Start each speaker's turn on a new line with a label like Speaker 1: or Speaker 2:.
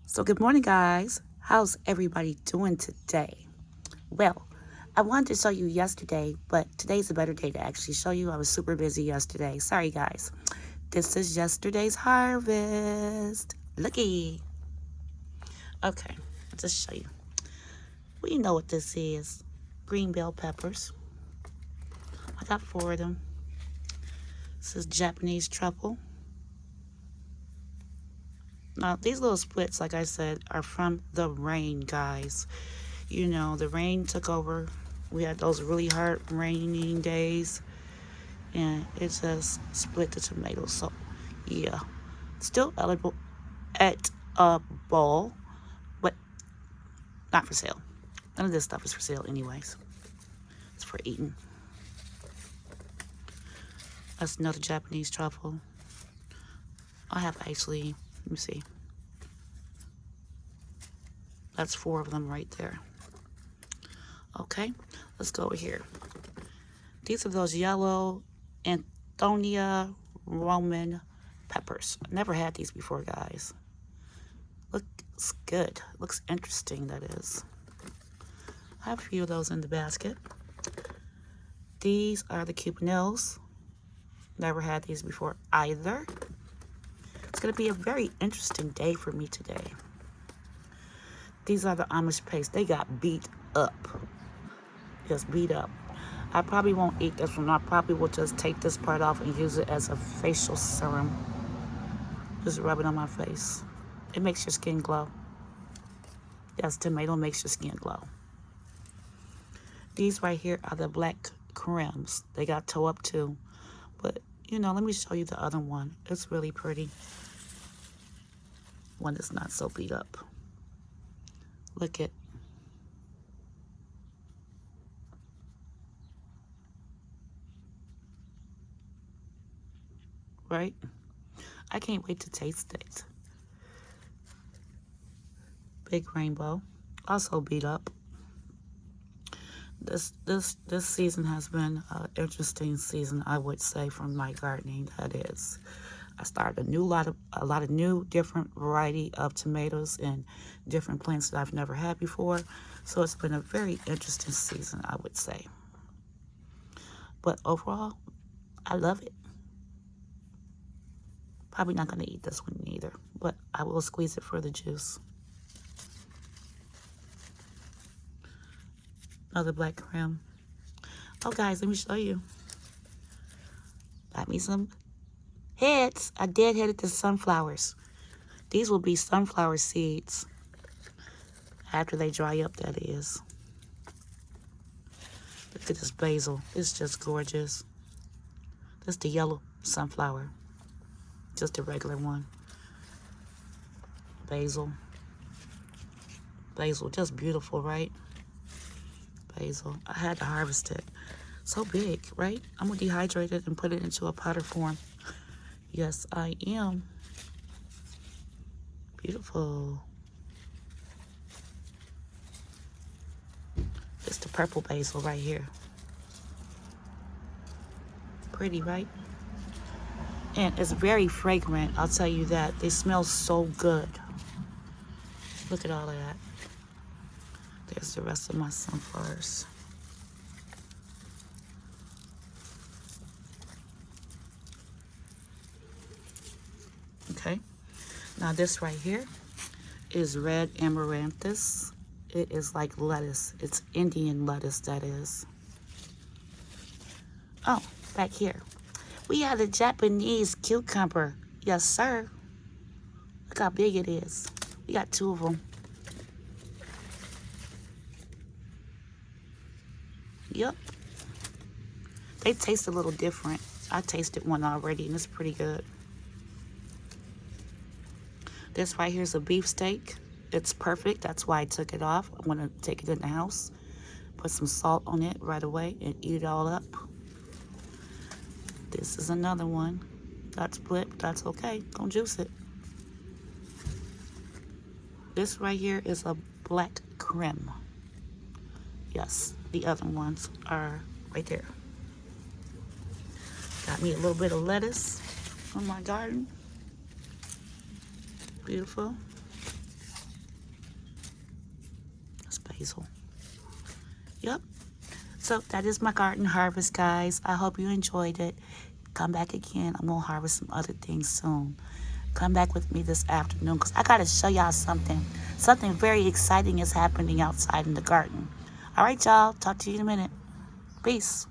Speaker 1: So, good morning, guys. How's everybody doing today? Well, I wanted to show you yesterday, but today's a better day to actually show you. I was super busy yesterday. Sorry, guys. This is yesterday's harvest. Looky. Okay, I'll just show you. Well, you know what this is green bell peppers. I got four of them. This is Japanese truffle. Now, these little splits, like I said, are from the rain, guys. You know, the rain took over. We had those really hard raining days, and it just split the tomatoes. So, yeah, still edible at a bowl, but not for sale. None of this stuff is for sale, anyways. It's for eating. That's another Japanese truffle. I have actually, let me see. That's four of them right there. Okay, let's go over here. These are those yellow Anthonia Roman peppers. I've never had these before, guys. Looks good. Looks interesting, that is. I have a few of those in the basket. These are the Cubanelles. Never had these before either. It's going to be a very interesting day for me today. These are the Amish paste. They got beat up. Just beat up. I probably won't eat this one. I probably will just take this part off and use it as a facial serum. Just rub it on my face. It makes your skin glow. Yes, tomato makes your skin glow. These right here are the black crims. They got toe up too. But, you know, let me show you the other one. It's really pretty. One that's not so beat up. Look at. Right? I can't wait to taste it. Big rainbow. Also beat up. This season has been an interesting season, I would say, from my gardening. That is, I started a lot of new different variety of tomatoes and different plants that I've never had before. So it's been a very interesting season, I would say. But overall, I love it. Probably not going to eat this one either, but I will squeeze it for the juice. Another black creme. Oh, guys, let me show you. Got me some heads. I deadheaded the sunflowers. These will be sunflower seeds after they dry up, that is. Look at this basil. It's just gorgeous. That's the yellow sunflower. Just a regular one. Basil. Basil, just beautiful, right? Basil. I had to harvest it. So big, right? I'm going to dehydrate it and put it into a powder form. Yes, I am. Beautiful. It's the purple basil right here. Pretty, right? And it's very fragrant, I'll tell you that. They smell so good. Look at all of that. There's the rest of my sunflowers. Okay. Now this right here is red amaranthus. It is like lettuce. It's Indian lettuce, that is. Oh, back here. We have a Japanese cucumber. Yes, sir. Look how big it is. We got two of them. Yep. They taste a little different. I tasted one already, and it's pretty good. This right here is a beefsteak. It's perfect. That's why I took it off. I'm going to take it in the house, put some salt on it right away, and eat it all up. This is another one. Got split, but that's okay. Don't juice it. This right here is a black creme. Yes, the other ones are right there. Got me a little bit of lettuce on my garden. Beautiful. basil. Yep. So that is my garden harvest, guys. I hope you enjoyed it. Come back again. I'm going to harvest some other things soon. Come back with me this afternoon because I got to show y'all something. Something very exciting is happening outside in the garden. All right, y'all. Talk to you in a minute. Peace.